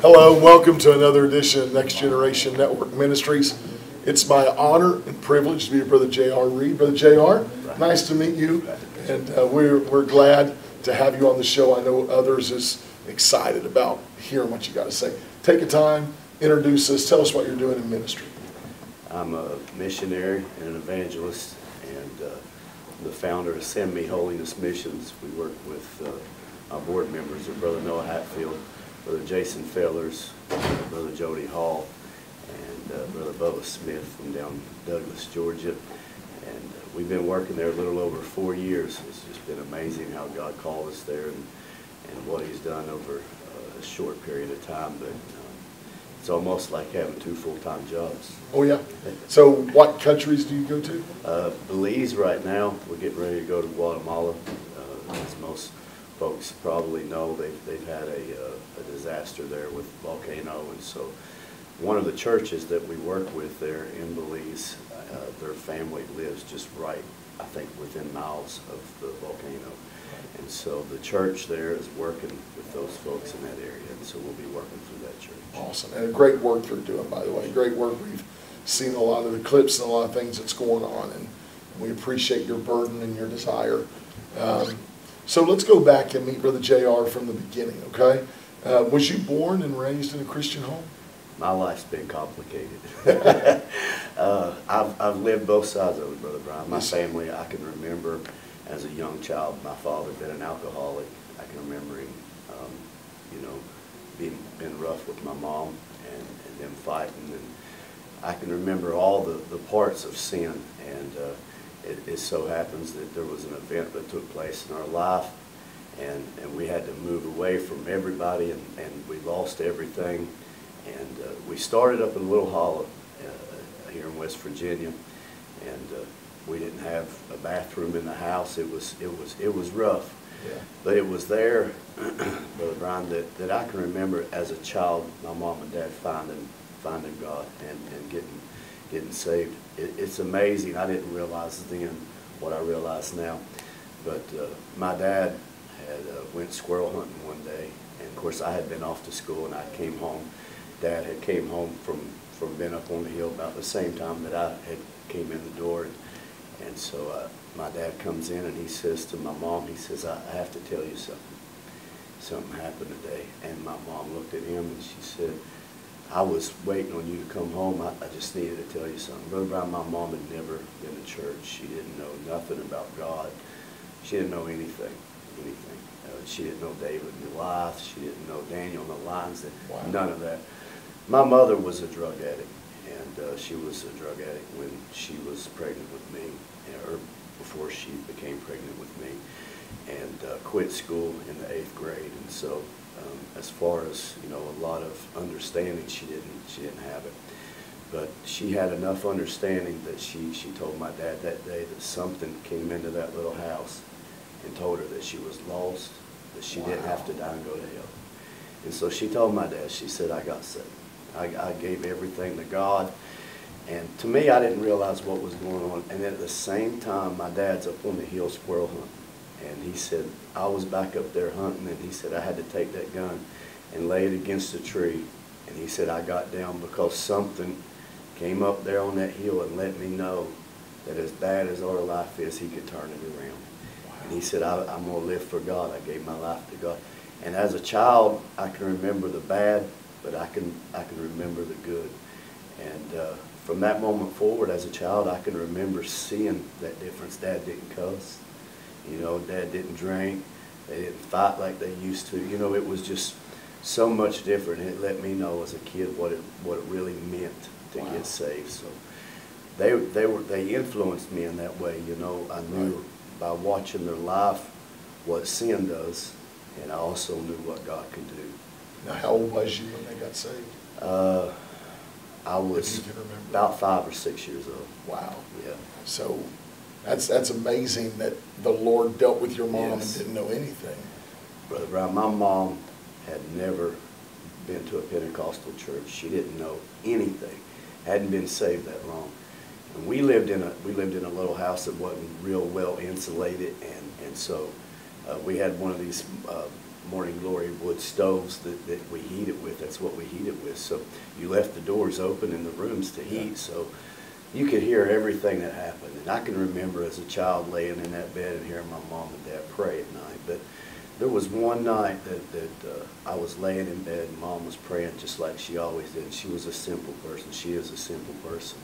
Hello, welcome to another edition of Next Generation Network Ministries. It's my honor and privilege to be with Brother J.R. Reed. Brother J.R., nice to meet you, and we're glad to have you on the show. I know others is excited about hearing what you got to say. Take a time, introduce us, tell us what you're doing in ministry. I'm a missionary and an evangelist, and the founder of Send Me Holiness Missions. We work with our board members, Brother Noah Hatfield, Brother Jason Fellers, Brother Jody Hall, and Brother Bubba Smith from down Douglas, Georgia. And we've been working there a little over 4 years. It's just been amazing how God called us there and what He's done over a short period of time. But it's almost like having 2 full-time jobs. Oh, yeah. So what countries do you go to? Belize right now. We're getting ready to go to Guatemala. As most folks probably know, they've had a disaster there with volcano, and so one of the churches that we work with there in Belize, their family lives just right, I think, within miles of the volcano. And so the church there is working with those folks in that area, and so we'll be working through that church. Awesome. And a great work you're doing, by the way. Great work. We've seen a lot of the clips and a lot of things that's going on, and we appreciate your burden and your desire. So let's go back and meet Brother J.R. from the beginning, okay? Was you born and raised in a Christian home? My life's been complicated. I've lived both sides of it, Brother Brian. My family, I can remember as a young child, my father being an alcoholic. I can remember him, being rough with my mom and them fighting. And I can remember all the parts of sin. And it so happens that there was an event that took place in our life, and we had to move away from everybody, and we lost everything. And we started up in a little hollow here in West Virginia, and we didn't have a bathroom in the house. It was rough, yeah. But it was there, Brother Brian, that I can remember as a child, my mom and dad finding God and getting saved. It's amazing. I didn't realize then what I realize now, but my dad had went squirrel hunting one day, and of course I had been off to school, and I came home. Dad had came home from being up on the hill about the same time that I had came in the door, and so my dad comes in and he says to my mom, he says, I have to tell you something. Something happened today. And my mom looked at him and she said, I was waiting on you to come home. I just needed to tell you something. Brother Brown, my mom had never been to church. She didn't know nothing about God. She didn't know anything. She didn't know David and Goliath. She didn't know Daniel and the lions. Wow. None of that. My mother was a drug addict, and she was a drug addict when she was pregnant with me, or before she became pregnant with me, and quit school in the 8th grade. And so as far as, a lot of understanding, she didn't have it. But she had enough understanding that she told my dad that day that something came into that little house and told her that she was lost, that she didn't have to die and go to hell. And so she told my dad, she said, I got saved. I gave everything to God. And to me, I didn't realize what was going on. And at the same time, my dad's up on the hill squirrel hunting. And he said, I was back up there hunting, and he said, I had to take that gun and lay it against a tree. And he said, I got down because something came up there on that hill and let me know that as bad as our life is, he could turn it around. Wow. And he said, I'm going to live for God. I gave my life to God. And as a child, I can remember the bad, but I can remember the good. And from that moment forward, as a child, I can remember seeing that difference. Dad didn't cuss. Dad didn't drink. They didn't fight like they used to. It was just so much different. It let me know as a kid what it really meant to get saved. So they influenced me in that way. I knew by watching their life what sin does, and I also knew what God could do. Now, how old was you when they got saved? I was about 5 or 6 years old. Wow. Yeah. So that's amazing that the Lord dealt with your mom and didn't know anything. Brother Brown, my mom had never been to a Pentecostal church. She didn't know anything. Hadn't been saved that long. And we lived in a little house that wasn't real well insulated, and so we had one of these Morning Glory wood stoves that we heated with That's what we heated with. So you left the doors open in the rooms to heat, so you could hear everything that happened. And I can remember as a child laying in that bed and hearing my mom and dad pray at night. But there was one night that I was laying in bed and Mom was praying just like she always did. She was a simple person. She is a simple person.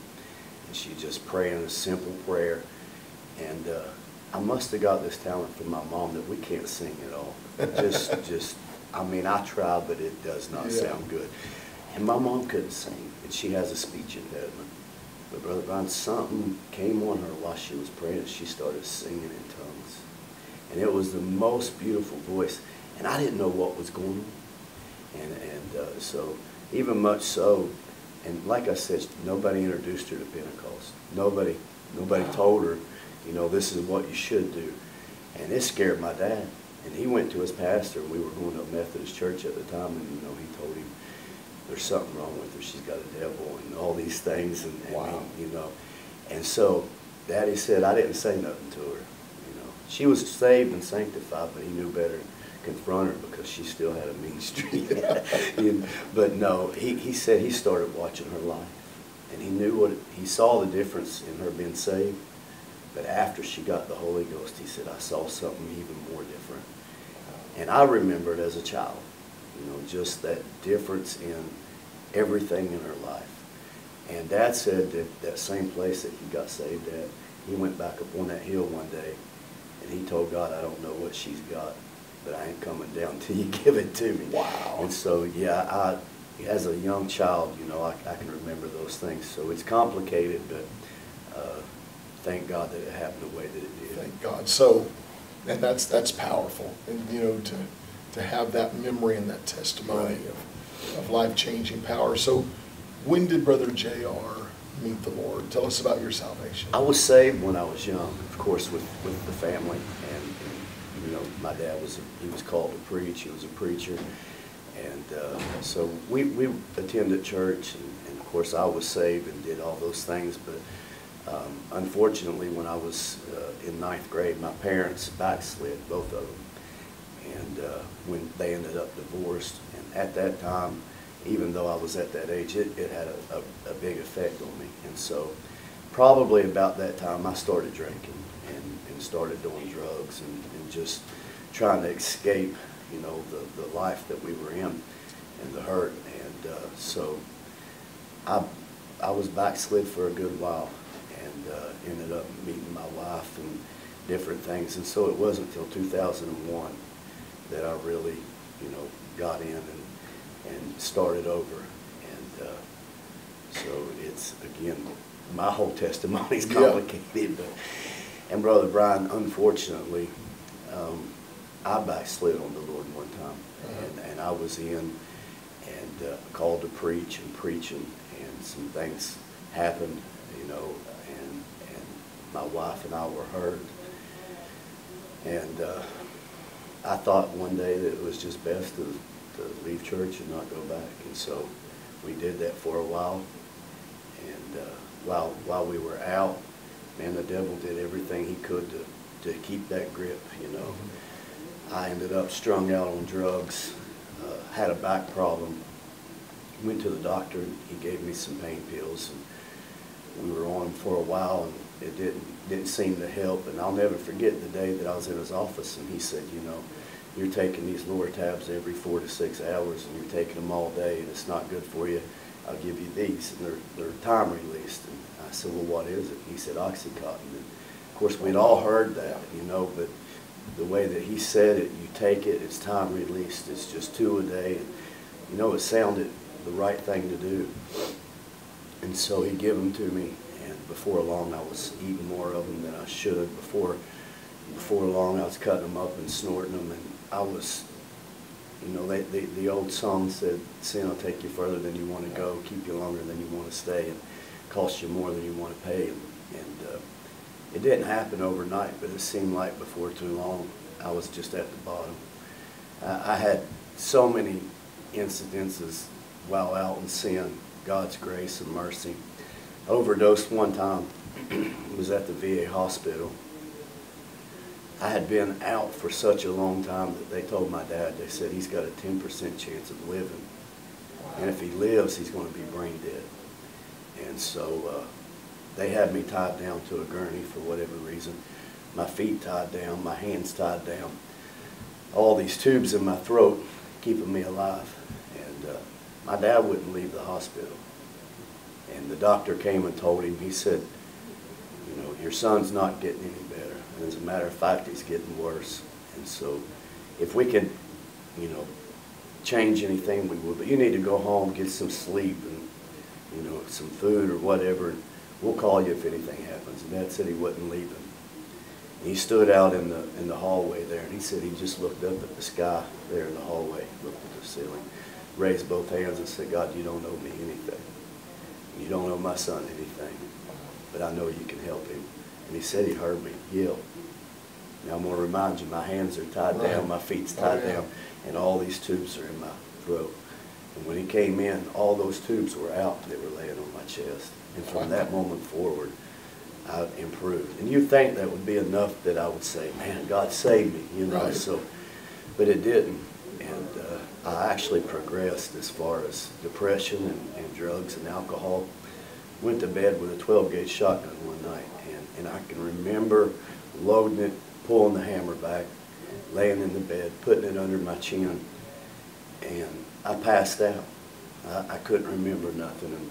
And she just praying a simple prayer. And I must have got this talent from my mom that we can't sing at all. I mean, I try, but it does not sound good. And my mom couldn't sing, and she has a speech impediment. But Brother Brian, something came on her while she was praying, and she started singing in tongues. And it was the most beautiful voice, and I didn't know what was going on. And so, even much so, and like I said, nobody introduced her to Pentecost. Nobody told her, you know, this is what you should do. And it scared my dad. And he went to his pastor, and we were going to a Methodist church at the time, and, you know, he told him, there's something wrong with her. She's got a devil and all these things. And wow. You know. And so Daddy said, I didn't say nothing to her. You know, she was saved and sanctified, but he knew better to confront her because she still had a mean streak. But no, he said he started watching her life. And he knew he saw the difference in her being saved. But after she got the Holy Ghost, he said, I saw something even more different. And I remembered as a child, you know, just that difference in everything in her life. And Dad said that same place that he got saved at, he went back up on that hill one day, and he told God, I don't know what she's got, but I ain't coming down till you give it to me. Wow. And so, yeah, as a young child, you know, I can remember those things. So it's complicated, but thank God that it happened the way that it did. Thank God. So, and that's powerful. And, you know, to have that memory and that testimony of life-changing power. So when did Brother J.R. meet the Lord? Tell us about your salvation. I was saved when I was young, of course, with the family. And you know, my dad was called to preach. He was a preacher. And so we attended church, and of course I was saved and did all those things. But unfortunately, when I was in ninth grade, my parents backslid, both of them. And when they ended up divorced, and at that time, even though I was at that age, it had a big effect on me. And so probably about that time, I started drinking and started doing drugs and just trying to escape, you know, the life that we were in and the hurt. And so I was backslid for a good while, and ended up meeting my wife and different things. And so it wasn't until 2001 that I really, you know, got in and started over. And so it's, again, my whole testimony is complicated. But, and Brother Brian, unfortunately, I backslid on the Lord one time. And I was in and called to preach and preaching, and some things happened, you know, and my wife and I were hurt. And I thought one day that it was just best to leave church and not go back. And so we did that for a while. And while we were out, man, the devil did everything he could to keep that grip, you know. I ended up strung out on drugs, had a back problem, went to the doctor, and he gave me some pain pills, and we were on them for a while, and it didn't seem to help. And I'll never forget the day that I was in his office, and he said, you know, you're taking these Lortabs every 4 to 6 hours, and you're taking them all day, and it's not good for you. I'll give you these, and they're time released. And I said, well, what is it? He said, Oxycontin. And of course, we'd all heard that, you know, but the way that he said it, you take it, it's time released, it's just 2 a day. And, you know, it sounded the right thing to do. And so he gave them to me, and before long I was eating more of them than I should. Before long I was cutting them up and snorting them, and I was, you know, the old song said, sin will take you further than you want to go, keep you longer than you want to stay, and cost you more than you want to pay. And it didn't happen overnight, but it seemed like before too long I was just at the bottom. I had so many incidences while out in sin, God's grace and mercy. I overdosed one time. It was at the VA hospital. I had been out for such a long time that they told my dad, they said he's got a 10% chance of living. And if he lives, he's going to be brain dead. And so they had me tied down to a gurney for whatever reason. My feet tied down, my hands tied down. All these tubes in my throat keeping me alive. And my dad wouldn't leave the hospital. And the doctor came and told him, he said, you know, your son's not getting any better. And as a matter of fact, he's getting worse. And so if we could, you know, change anything, we would. But you need to go home, get some sleep, and, you know, some food or whatever. And we'll call you if anything happens. And Dad said he wasn't leaving. And he stood out in the hallway there, and he said he just looked up at the sky there in the hallway, looked at the ceiling, raised both hands and said, God, you don't owe me anything. You don't owe my son anything, but I know you can help him. And he said he heard me yell. Now I'm going to remind you, my hands are tied down, my feet's tied down, and all these tubes are in my throat. And when he came in, all those tubes were out. They were laying on my chest. And from that moment forward, I improved. And you'd think that would be enough that I would say, man, God saved me, you know. So, but it didn't. And I actually progressed as far as depression and drugs and alcohol. Went to bed with a 12-gauge shotgun one night. And I can remember loading it, pulling the hammer back, laying in the bed, putting it under my chin. And I passed out. I couldn't remember nothing. And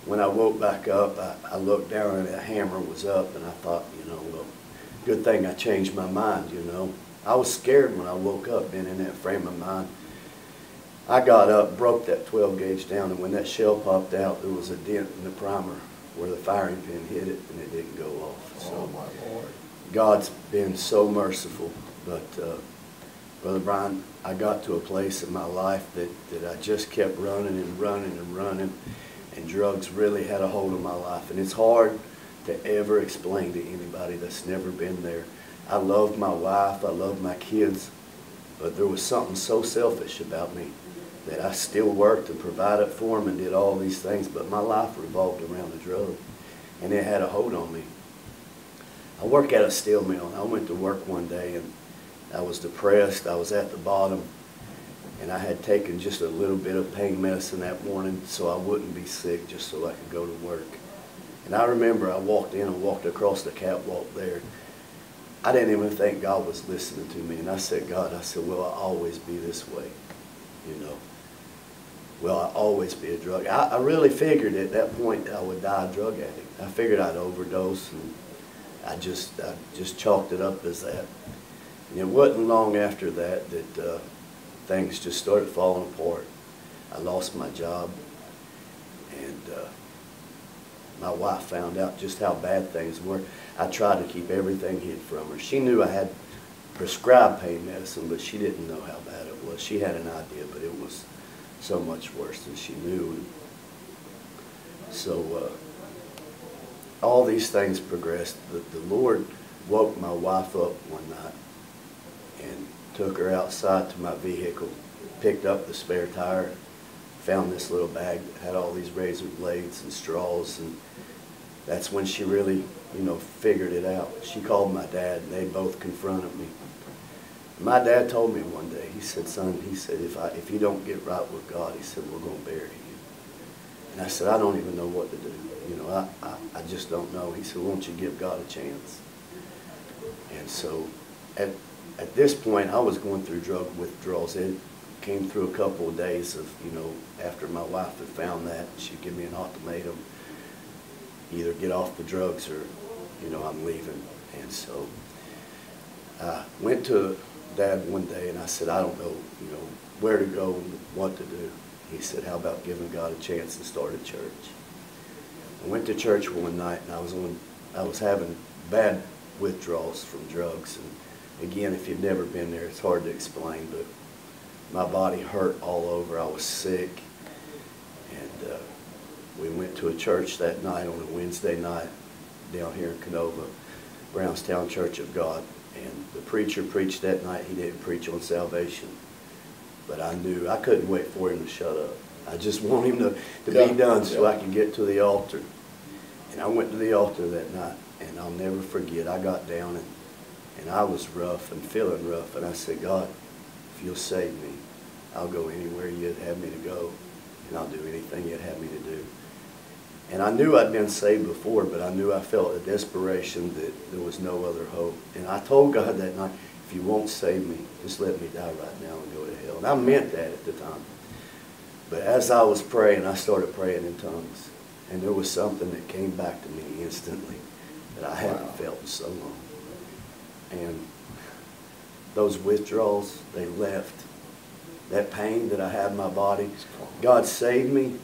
when I woke back up, I looked down and the hammer was up, and I thought, you know, well, good thing I changed my mind, you know. I was scared when I woke up, being in that frame of mind. I got up, broke that 12-gauge down, and when that shell popped out, there was a dent in the primer where the firing pin hit it, and it didn't go off. So, oh my Lord. God's been so merciful. But, Brother Brian, I got to a place in my life that I just kept running and running and running, and drugs really had a hold of my life. And it's hard to ever explain to anybody that's never been there. I loved my wife, I loved my kids, but there was something so selfish about me that I still worked and provided for them and did all these things, but my life revolved around the drug, and it had a hold on me. I work at a steel mill, and I went to work one day, and I was depressed. I was at the bottom, and I had taken just a little bit of pain medicine that morning so I wouldn't be sick, just so I could go to work. And I remember I walked in and walked across the catwalk there. I didn't even think God was listening to me, and I said, God, I said, will I always be this way, you know? Will I always be a drug? I really figured at that point that I would die a drug addict. I figured I'd overdose, and I just chalked it up as that. And it wasn't long after that that things just started falling apart. I lost my job, and my wife found out just how bad things were. I tried to keep everything hid from her. She knew I had prescribed pain medicine, but she didn't know how bad it was. She had an idea, but it was so much worse than she knew. And so all these things progressed. The Lord woke my wife up one night and took her outside to my vehicle, picked up the spare tire, found this little bag that had all these razor blades and straws, and that's when she really, you know, figured it out. She called my dad, and they both confronted me. My dad told me one day, he said, son, he said, if you don't get right with God, he said, we're going to bury you. And I said, I don't even know what to do. You know, I just don't know. He said, won't you give God a chance? And so at this point, I was going through drug withdrawals. It came through a couple of days of, you know, after my wife had found that, she'd give me an ultimatum, either get off the drugs or, you know, I'm leaving. And so I went to Dad one day and I said, I don't know, you know, where to go and what to do. He said, how about giving God a chance and start a church? I went to church one night, and I was having bad withdrawals from drugs. And again, if you've never been there, it's hard to explain, but my body hurt all over. I was sick. And we went to a church that night on a Wednesday night down here in Canova, Brownstown Church of God. And the preacher preached that night. He didn't preach on salvation. But I knew I couldn't wait for him to shut up. I just want him to be done so I could get to the altar. And I went to the altar that night, and I'll never forget. I got down, and I was rough and feeling rough. And I said, God, if you'll save me, I'll go anywhere you'd have me to go. and I'll do anything you'd have me to do. And I knew I'd been saved before, but I knew I felt a desperation that there was no other hope. And I told God that night, if you won't save me, just let me die right now and go to hell. And I meant that at the time. But as I was praying, I started praying in tongues. And there was something that came back to me instantly that I hadn't felt in so long. And those withdrawals, they left. That pain that I had in my body, God saved me,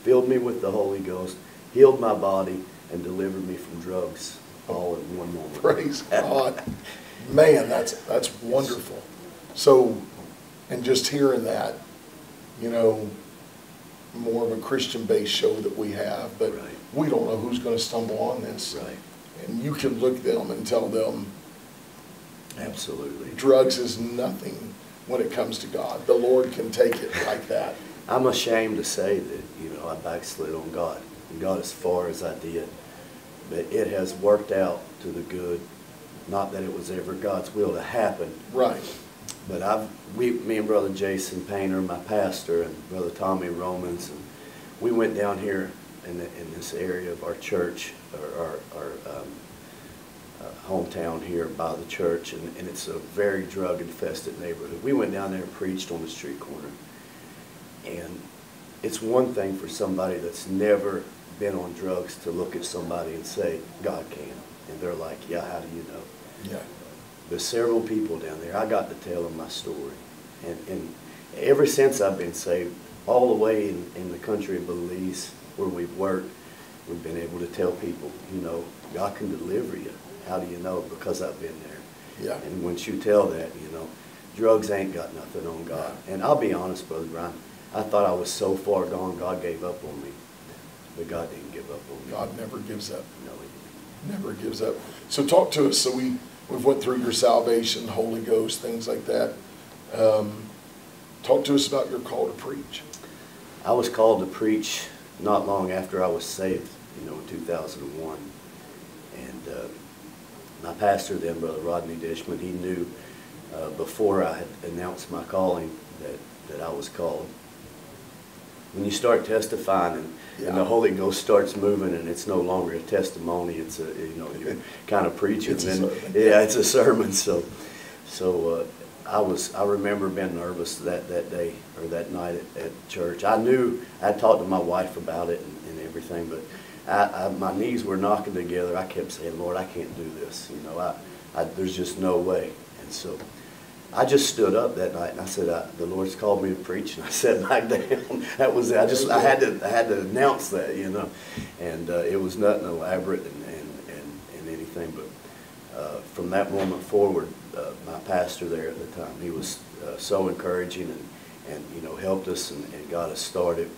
filled me with the Holy Ghost, healed my body, and delivered me from drugs all in one moment. Praise God. Man, that's wonderful. So, and just hearing that, you know, more of a Christian-based show that we have, but Right. we don't know who's going to stumble on this. Right. And you can look at them and tell them, Absolutely. drugs is nothing when it comes to God. The Lord can take it like that. I'm ashamed to say that, you know, I backslid on God and got as far as I did. But it has worked out to the good. Not that it was ever God's will to happen. Right. But me and Brother Jason Painter, my pastor, and Brother Tommy Romans, and we went down here in this area of our church, our hometown here by the church, and it's a very drug-infested neighborhood. We went down there and preached on the street corner. And it's one thing for somebody that's never been on drugs to look at somebody and say, God can. And they're like, yeah, how do you know? Yeah. There's several people down there. I got to tell them my story. And ever since I've been saved, all the way in the country of Belize where we've worked, we've been able to tell people, you know, God can deliver you. How do you know? Because I've been there. Yeah. And once you tell that, you know, drugs ain't got nothing on God. And I'll be honest, Brother Brian, I thought I was so far gone, God gave up on me. But God didn't give up on me. God never gives up. No, He didn't. Never gives up. So talk to us. So we've went through your salvation, Holy Ghost, things like that. Talk to us about your call to preach. I was called to preach not long after I was saved, you know, in 2001. And my pastor then, Brother Rodney Dishman, he knew before I had announced my calling that I was called. When you start testifying and the Holy Ghost starts moving and it's no longer a testimony, it's a, you know, you're kind of preaching. It's a sermon. Yeah, it's a sermon. So I remember being nervous that day or that night at church. I knew, I talked to my wife about it and everything, but my knees were knocking together. I kept saying, Lord, I can't do this. You know, there's just no way. And so I just stood up that night and I said, the Lord's called me to preach, and I sat back down. That was it. I had to announce that, you know, and it was nothing elaborate and anything, but from that moment forward, my pastor there at the time, he was so encouraging and you know, helped us and got us started.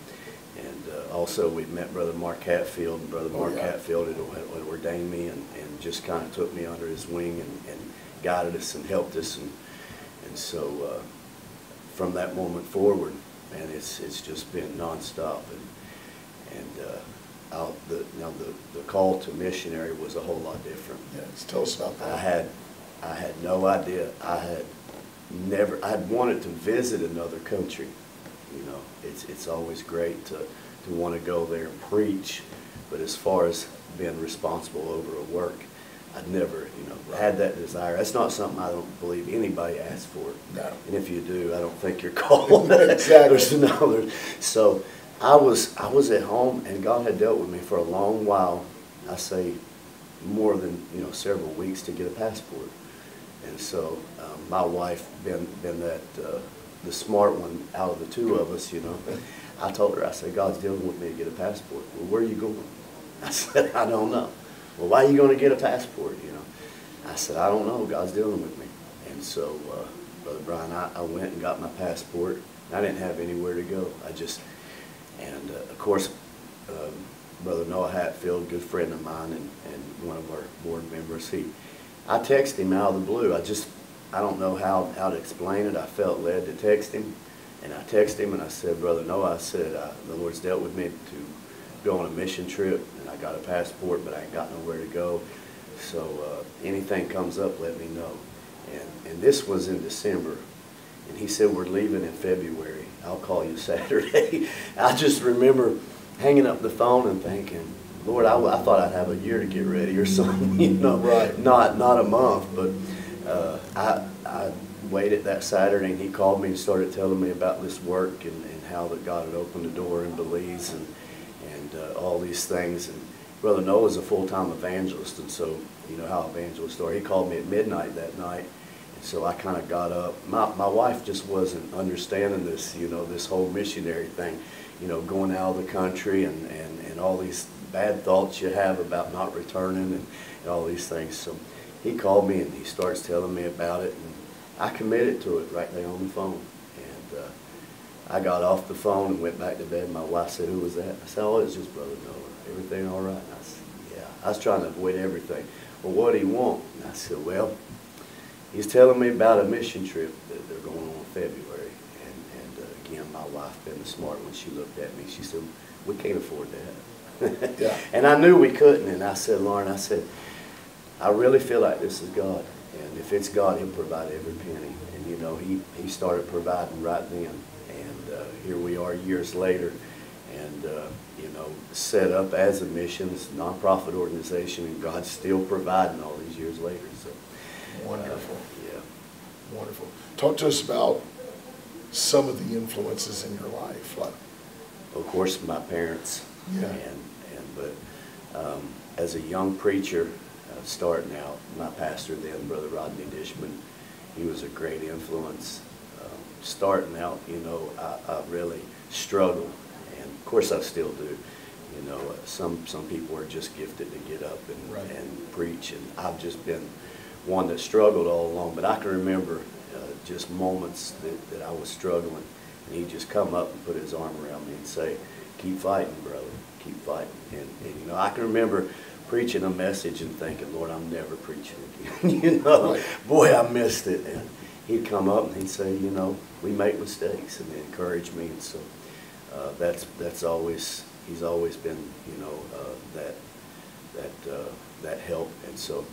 And also we met Brother Mark Hatfield, and Brother Mark Hatfield had ordained me and just kind of took me under his wing and guided us and helped us. And so from that moment forward, man, it's just been nonstop. The call to missionary was a whole lot different. Yes, tell us about that. I had no idea. I'd wanted to visit another country. You know, it's always great to want to go there and preach, but as far as being responsible over a work, I'd never, you know, had that desire. That's not something I don't believe anybody asks for. No. And if you do, I don't think you're called. Exactly. So I was at home, and God had dealt with me for a long while. I say more than, you know, several weeks to get a passport. And so my wife, been that the smart one out of the two of us, you know, I told her, I said, God's dealing with me to get a passport. Well, where are you going? I said, I don't know. Well, why are you going to get a passport, you know? I said, I don't know. God's dealing with me. And so, Brother Brian, I went and got my passport. I didn't have anywhere to go. Of course, Brother Noah Hatfield, good friend of mine and one of our board members, I texted him out of the blue. I don't know how to explain it. I felt led to text him. And I texted him and I said, Brother Noah, I said, the Lord's dealt with me to go on a mission trip, and I got a passport, but I ain't got nowhere to go. So anything comes up, let me know. And this was in December. And he said, we're leaving in February. I'll call you Saturday. I just remember hanging up the phone and thinking, Lord, I thought I'd have a year to get ready or something, you know, Right. not a month. But I waited that Saturday, and he called me and started telling me about this work and how that God had opened the door in Belize and all these things. And Brother Noah's a full-time evangelist, and so you know how evangelists are. He called me at midnight that night, and so I kind of got up. My wife just wasn't understanding this, you know, this whole missionary thing, you know, going out of the country and all these bad thoughts you have about not returning and all these things. So he called me and he starts telling me about it, and I committed to it right there on the phone. And I got off the phone and went back to bed. My wife said, "Who was that?" I said, "Oh, it's just Brother Noah. Everything all right?" And I said, "Yeah." I was trying to avoid everything. "Well, what do you want?" And I said, "Well, he's telling me about a mission trip that they're going on in February." And again, my wife, being the smart one, she looked at me. She said, "We can't afford that." Yeah. And I knew we couldn't. And I said, "Lauren," I said, "I really feel like this is God. And if it's God, he'll provide every penny." And, you know, he started providing right then. And here we are years later. And, you know, set up as a missions nonprofit organization. And God's still providing all these years later. So Wonderful. Yeah. Wonderful. Talk to us about some of the influences in your life. Like, Of course, my parents. Yeah. But as a young preacher, starting out, my pastor then, Brother Rodney Dishman, he was a great influence. Starting out, you know, I really struggled, and of course I still do. You know, some people are just gifted to get up and, Right. and preach, and I've just been one that struggled all along. But I can remember just moments that I was struggling, and he'd just come up and put his arm around me and say, "Keep fighting, brother, keep fighting." And you know, I can remember preaching a message and thinking, "Lord, I'm never preaching again." You know, Right. Boy, I missed it. And he'd come up and he'd say, "You know, we make mistakes," and encourage me. And so that's always, he's always been, you know, that help. And so,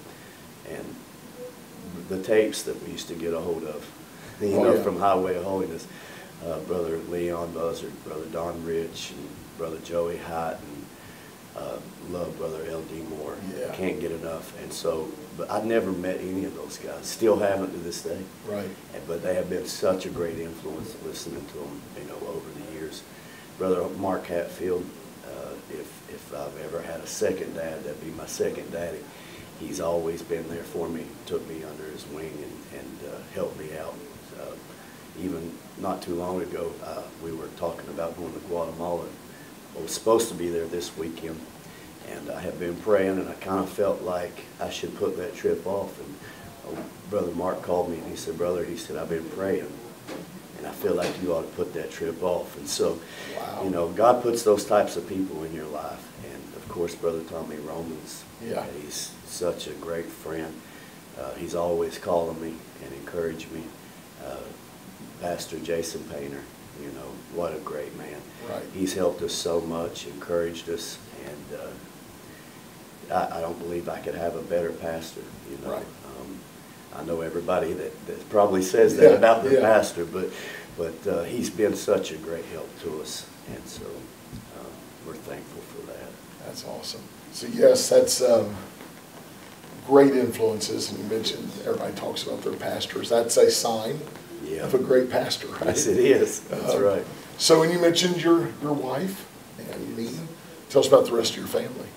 and the tapes that we used to get a hold of, you know, Yeah. from Highway of Holiness, Brother Leon Buzzard, Brother Don Rich, and Brother Joey Hyatt, and love Brother L.D. Moore. Yeah. Can't get enough. And so, but I've never met any of those guys. Still haven't to this day. right. But they have been such a great influence listening to them, you know, over the years. Brother Mark Hatfield, if I've ever had a second dad, that'd be my second daddy. He's always been there for me, took me under his wing and helped me out. Even not too long ago, we were talking about going to Guatemala. I was supposed to be there this weekend, and I have been praying, and I kind of felt like I should put that trip off. And Brother Mark called me, and he said, "Brother," he said, "I've been praying, and I feel like you ought to put that trip off." And so, Wow. you know, God puts those types of people in your life. And of course, Brother Tommy Romans, Yeah. he's such a great friend. He's always calling me and encouraging me. Pastor Jason Painter, you know, what a great man. Right. He's helped us so much, encouraged us, and I don't believe I could have a better pastor, you know. Right. I know everybody that probably says that Yeah, about their yeah. pastor, but he's been such a great help to us, and so we're thankful for that. That's awesome. So yes, that's great influences. And you mentioned everybody talks about their pastors. That's a sign Yeah. of a great pastor, right? Yes, it is. That's right. So when you mentioned your wife and me, tell us about the rest of your family.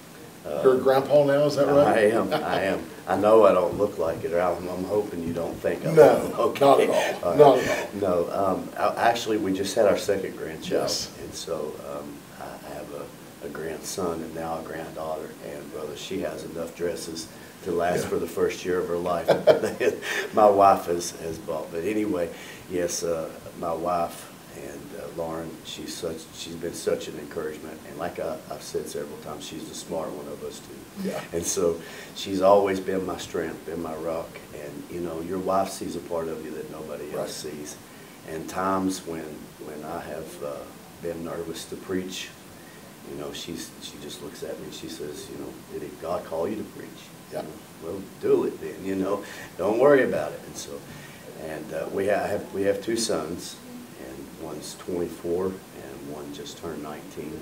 You're a grandpa now, is that right? I am. I know I don't look like it, or I'm hoping you don't think I No, am. Okay. not at all. Not at all. No, actually, we just had our second grandchild, Yes. and so I have a grandson and now a granddaughter, and brother, she has enough dresses to last for the first year of her life. My wife has bought. But anyway, yes, my wife and Lauren, she's been such an encouragement, and like I've said several times, she's the smart one of us two. Yeah. And so she's always been my strength, been my rock, and you know, your wife sees a part of you that nobody else Right. sees. And times when I have been nervous to preach, you know, she just looks at me and she says, you know, "Did God call you to preach?" Yeah. Well, do it then, you know. Don't worry about it. And so, And we have two sons, and one's 24, and one just turned 19.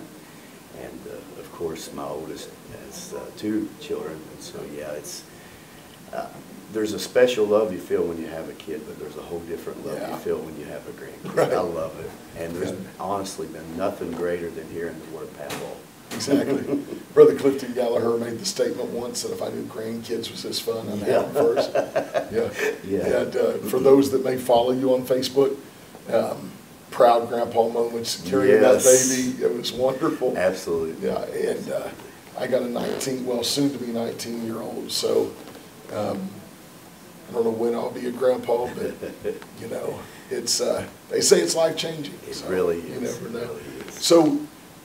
And of course, my oldest has two children. And so, yeah, it's there's a special love you feel when you have a kid, but there's a whole different love you feel when you have a grandkid. Right. I love it. And there's honestly been nothing greater than hearing the word Papaw. Exactly. Brother Clifton Gallagher made the statement once that if I knew grandkids was this fun, I'd have them first. Yeah. And for those that may follow you on Facebook, proud grandpa moments carrying that baby. It was wonderful. Absolutely. Yeah, and I got a soon to be 19-year-old, so I don't know when I'll be a grandpa, but you know, it's they say it's life-changing. It really is. You never know. Really is. So,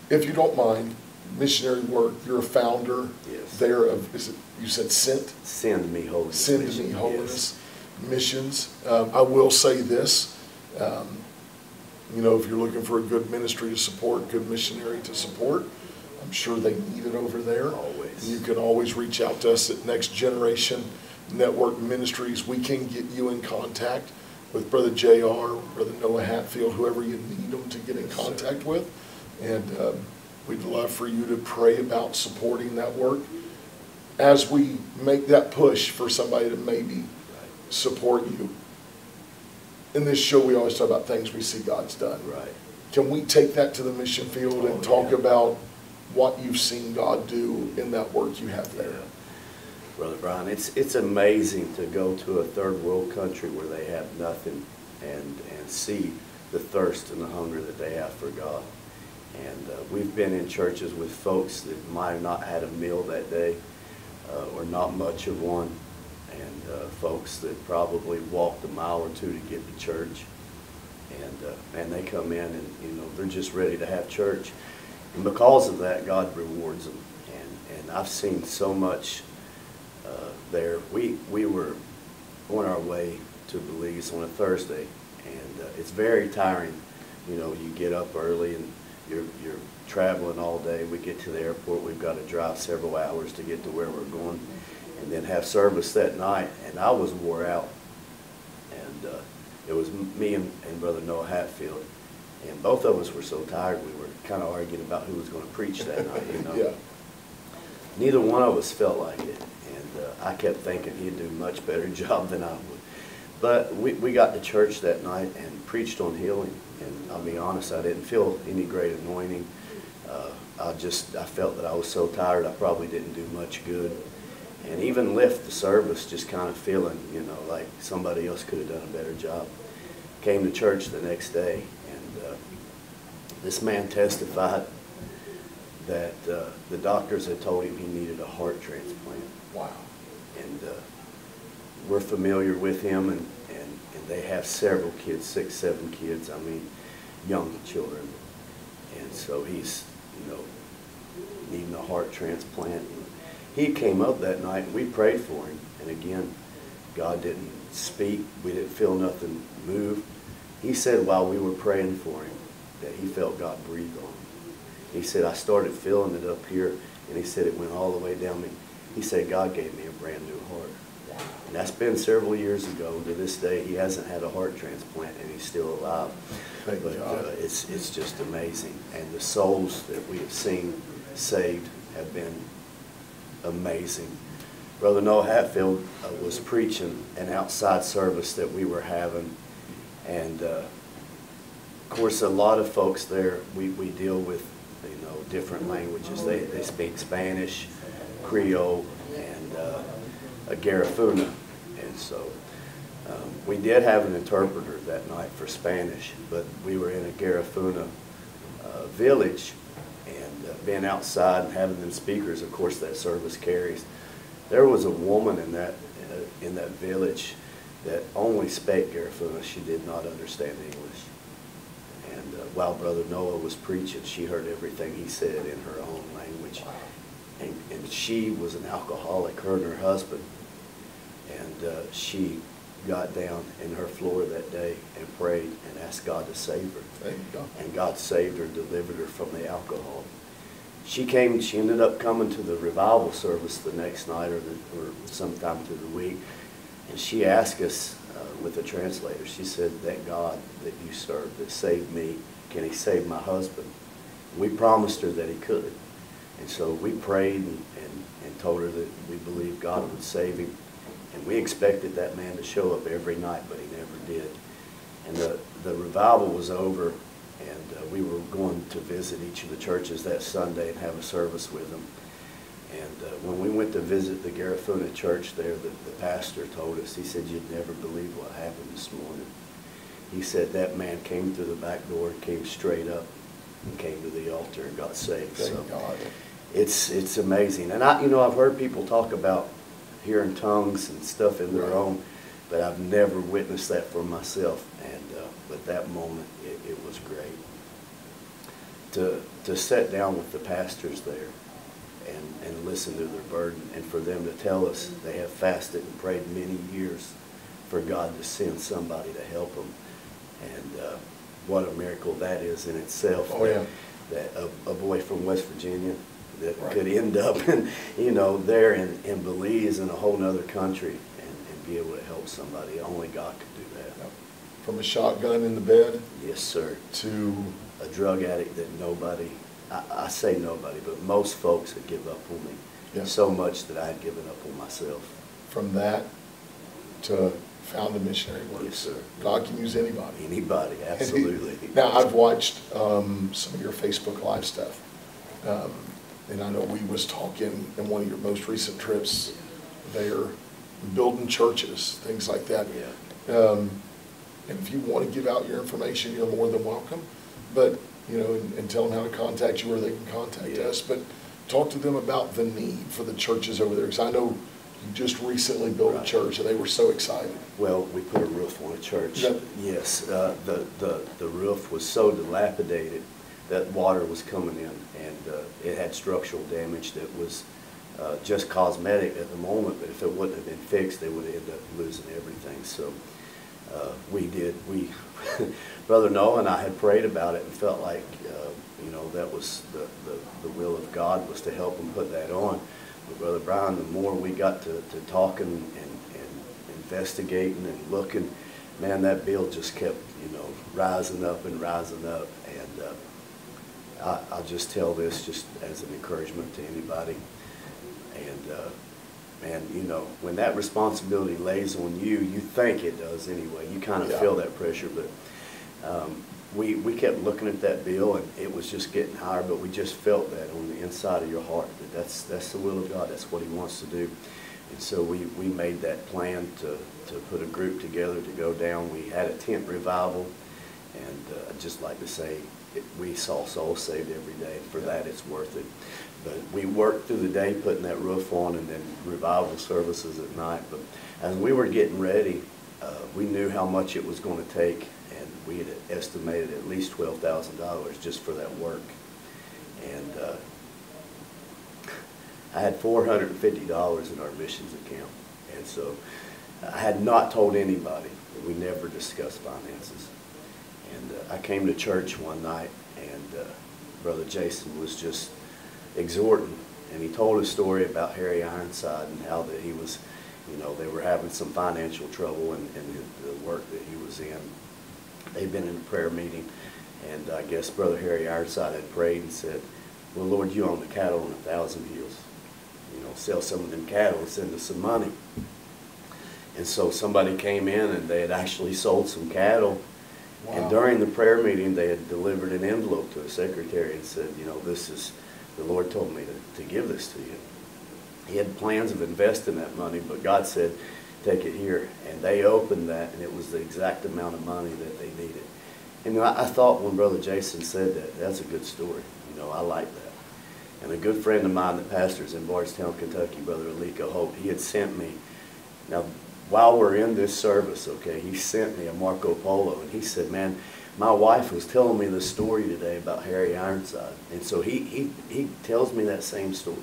if you don't mind, missionary work. You're a founder there of, is it, you said Send Me Holiness. Send Me Holiness Missions. I will say this, you know, if you're looking for a good ministry to support, good missionary to support, I'm sure they need it over there. Always. You can always reach out to us at Next Generation Network Ministries. We can get you in contact with Brother JR, Brother Noah Hatfield, whoever you need them to get in contact with. And we'd love for you to pray about supporting that work as we make that push for somebody to maybe support you. In this show, we always talk about things we see God's done. Right. Can we take that to the mission field and talk about what you've seen God do in that work you have there? Yeah. Brother Brian, it's amazing to go to a third world country where they have nothing and see the thirst and the hunger that they have for God. And we've been in churches with folks that might have not had a meal that day or not much of one, and folks that probably walked a mile or two to get to church. And they come in and, you know, they're just ready to have church. And because of that, God rewards them. And I've seen so much there. We were on our way to Belize on a Thursday, and it's very tiring. You know, you get up early and you're traveling all day. We get to the airport, we've got to drive several hours to get to where we're going, and then have service that night. And I was wore out, and it was me and Brother Noah Hatfield, and both of us were so tired we were kind of arguing about who was going to preach that night. You know, Yeah. Neither one of us felt like it, and I kept thinking he'd do a much better job than I would. But we got to church that night and preached on healing. And I'll be honest, I didn't feel any great anointing. I felt that I was so tired I probably didn't do much good. And even left the service just kind of feeling, you know, like somebody else could have done a better job. Came to church the next day, and this man testified that the doctors had told him he needed a heart transplant. Wow. And we're familiar with him, and they have several kids, 6, 7 kids, I mean, young children. And so he's, you know, needing a heart transplant. And he came up that night, and we prayed for him. And again, God didn't speak. We didn't feel nothing move. He said while we were praying for him that he felt God breathe on him. He said, I started feeling it up here, and he said it went all the way down me. He said, God gave me a brand new heart. And that's been several years ago. To this day, he hasn't had a heart transplant, and he's still alive. Thank God. It's just amazing. And the souls that we have seen saved have been amazing. Brother Noah Hatfield was preaching an outside service that we were having. And, of course, a lot of folks there, we deal with, you know, different languages. They speak Spanish, Creole, and a Garifuna. And so we did have an interpreter that night for Spanish, but we were in a Garifuna village, and being outside and having them speakers, of course, that service carries. There was a woman in that village that only spoke Garifuna. She did not understand English. And while Brother Noah was preaching, she heard everything he said in her own language. And she was an alcoholic, her and her husband. And she got down in her floor that day and prayed and asked God to save her. Thank God. And God saved her, delivered her from the alcohol. She ended up coming to the revival service the next night or sometime through the week. And she asked us, with a translator. She said, that God that you serve, that saved me, can he save my husband? We promised her that he could. And so we prayed and told her that we believed God would save him. And we expected that man to show up every night, but he never did. And the revival was over, and we were going to visit each of the churches that Sunday and have a service with them. And when we went to visit the Garifuna church there, the pastor told us, he said, you'd never believe what happened this morning. He said that man came through the back door, came straight up, and came to the altar and got saved. Thank God. It's amazing. And I've heard people talk about hearing tongues and stuff in their own, but I've never witnessed that for myself. And but that moment, it was great. To sit down with the pastors there and listen to their burden, and for them to tell us they have fasted and prayed many years for God to send somebody to help them. And what a miracle that is in itself. Oh, yeah. That a boy from West Virginia that could end up in, there in Belize, in a whole other country, and be able to help somebody. Only God could do that. Yep. From a shotgun in the bed. Yes, sir. To a drug addict that nobody, I say nobody, but most folks had give up on me. Yeah. So much that I had given up on myself. From that to found the missionary works. Yes, sir. God can use anybody. Anybody, absolutely. Now, I've watched some of your Facebook Live stuff. And I know we was talking in one of your most recent trips there, building churches, things like that. Yeah. And if you want to give out your information, you're more than welcome. But, and tell them how to contact you, or they can contact us. But talk to them about the need for the churches over there. Because I know you just recently built a church, and they were so excited. Well, we put a roof on a church. Yep. Yes. The roof was so dilapidated that water was coming in, and it had structural damage that was just cosmetic at the moment, but if it wouldn't have been fixed, they would have ended up losing everything. So Brother Noah and I had prayed about it and felt like, that was the will of God, was to help them put that on. But Brother Brian, the more we got to talking and investigating and looking, man, that bill just kept, rising up and rising up. And I'll just tell this just as an encouragement to anybody. And when that responsibility lays on you, you think it does anyway. You kind of feel that pressure, but we kept looking at that bill, and it was just getting higher, but we just felt that on the inside of your heart, that that's the will of God. That's what he wants to do. And so we made that plan to put a group together to go down. We had a tent revival, and I'd just like to say, we saw souls saved every day. For that, it's worth it. But we worked through the day putting that roof on, and then revival services at night. But as we were getting ready, we knew how much it was going to take, and we had estimated at least $12,000 just for that work. And I had $450 in our missions account. And so I had not told anybody. We never discussed finances. And I came to church one night, and Brother Jason was just exhorting, and he told a story about Harry Ironside and how that he was, they were having some financial trouble in the work that he was in. They'd been in a prayer meeting, and I guess Brother Harry Ironside had prayed and said, well, Lord, you own the cattle on 1,000 hills. Sell some of them cattle and send us some money. And so somebody came in, and they had actually sold some cattle. Wow. And during the prayer meeting, they had delivered an envelope to a secretary and said, this is, the Lord told me to give this to you. He had plans of investing that money, but God said, take it here. And they opened that, and it was the exact amount of money that they needed. And I thought when Brother Jason said that, that's a good story. I like that. And a good friend of mine that pastors in Bardstown, Kentucky, Brother Aliko Hope, he had sent me, now while we're in this service, okay, he sent me a Marco Polo, and he said, man, my wife was telling me this story today about Harry Ironside. And so he tells me that same story.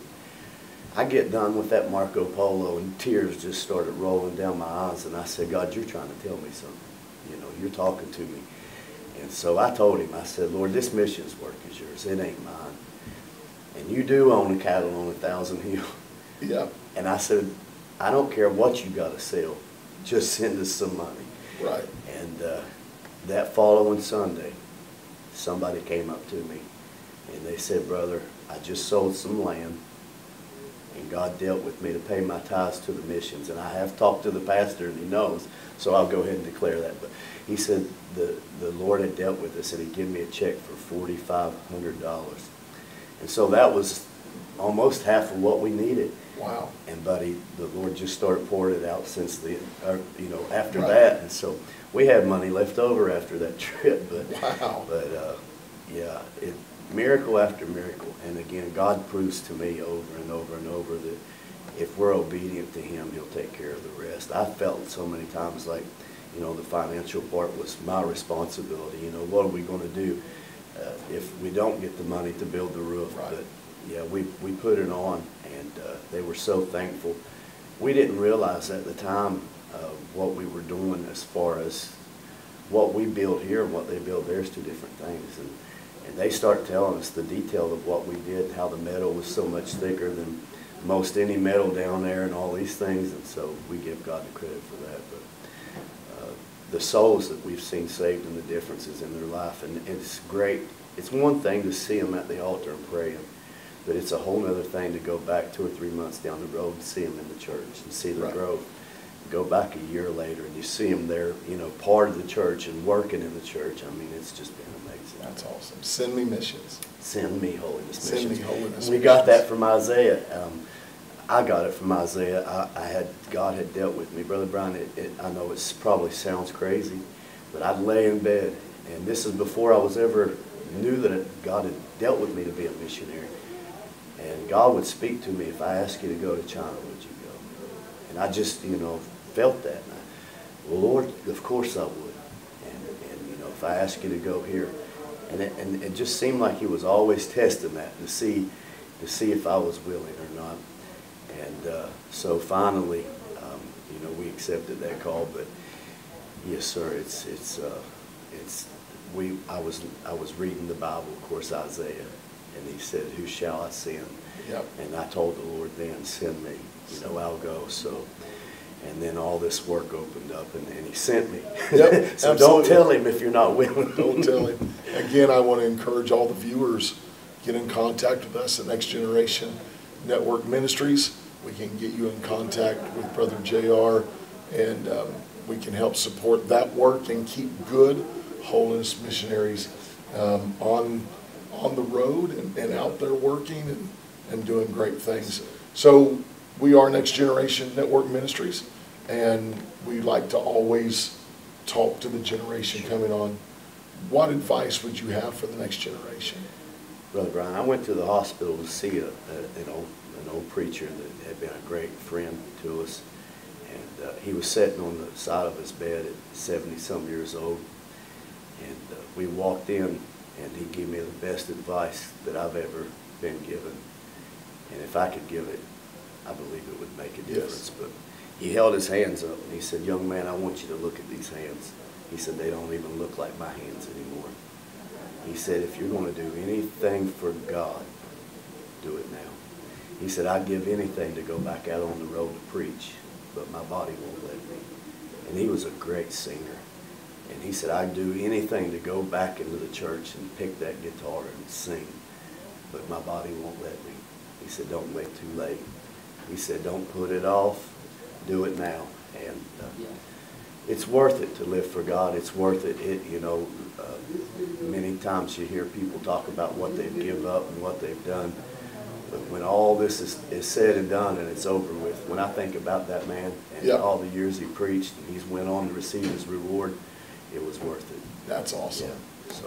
I get done with that Marco Polo, and tears just started rolling down my eyes, and I said, God, you're trying to tell me something. You're talking to me. And so I told him, I said, Lord, this missions work is yours. It ain't mine. And you do own a cattle on 1,000 hills. Yeah. And I said, I don't care what you got to sell. Just send us some money. Right. And that following Sunday, somebody came up to me and they said, "Brother, I just sold some land and God dealt with me to pay my tithes to the missions." And I have talked to the pastor and he knows, so I'll go ahead and declare that. But he said the Lord had dealt with us and he'd given me a check for $4,500. And so that was almost half of what we needed. Wow. And buddy, the Lord just started pouring it out since after Right. that. And so we had money left over after that trip. But Wow. yeah, miracle after miracle. And again, God proves to me over and over and over that if we're obedient to Him, He'll take care of the rest. I felt so many times like, the financial part was my responsibility. What are we going to do if we don't get the money to build the roof? Right. But yeah, we put it on, and they were so thankful. We didn't realize at the time what we were doing as far as what we build here and what they build there is two different things. And they start telling us the detail of what we did, how the metal was so much thicker than most any metal down there and all these things. And so we give God the credit for that. But the souls that we've seen saved and the differences in their life, and it's great. It's one thing to see them at the altar and praying, but it's a whole other thing to go back 2 or 3 months down the road and see them in the church and see the Right. growth. Go back a year later and you see them there, part of the church and working in the church. I mean, it's just been amazing. That's awesome. Send me missions. Send me holiness Send missions. me holiness We got that missions. from Isaiah. I got it from Isaiah. God had dealt with me. Brother Brian, I know it probably sounds crazy, but I'd lay in bed, and this is before I was ever knew that God had dealt with me to be a missionary. And God would speak to me, "If I ask you to go to China, would you go?" And I just, felt that. Well, Lord, of course I would. And if I ask you to go here. And it just seemed like He was always testing that to see if I was willing or not. And so finally, we accepted that call. But yes, sir, I was reading the Bible, of course, Isaiah, and He said, "Who shall I send?" Yep. And I told the Lord then, "Send me. I'll go." So, and then all this work opened up, and He sent me. Yep, So absolutely. don't tell Him if you're not willing. Don't tell him. Again, I want to encourage all the viewers, get in contact with us at Next Generation Network Ministries. We can get you in contact with Brother JR, and we can help support that work and keep good holiness missionaries on the road and out there working and doing great things. So we are Next Generation Network Ministries, and we like to always talk to the generation coming on. What advice would you have for the next generation? Brother Brian, I went to the hospital to see an old preacher that had been a great friend to us, and he was sitting on the side of his bed at 70-some years old, and we walked in, and he gave me the best advice that I've ever been given, and if I could give it, I believe it would make a difference. Yes. But he held his hands up, and he said, "Young man, I want you to look at these hands." He said, "They don't even look like my hands anymore." He said, "If you're going to do anything for God, do it now." He said, "I'd give anything to go back out on the road to preach, but my body won't let me." And he was a great singer. And he said, "I'd do anything to go back into the church and pick that guitar and sing, but my body won't let me." He said, "Don't wait too late." He said, "Don't put it off. Do it now." And it's worth it to live for God. It's worth it. Many times you hear people talk about what they've given up and what they've done. But when all this is said and done and it's over with, when I think about that man and Yep. all the years he preached and he's went on to receive his reward, it was worth it. That's awesome. Yeah. So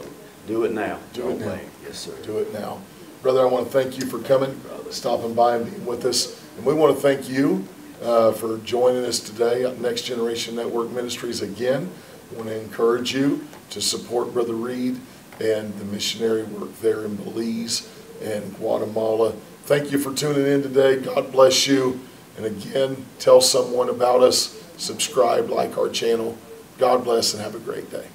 do it now. Do it Don't now. wait. Yes, sir. Do it now. Brother, I want to thank you for coming, stopping by and being with us. And we want to thank you for joining us today at Next Generation Network Ministries again. I want to encourage you to support Brother Reed and the missionary work there in Belize and Guatemala. Thank you for tuning in today. God bless you. And again, tell someone about us. Subscribe, like our channel. God bless, and have a great day.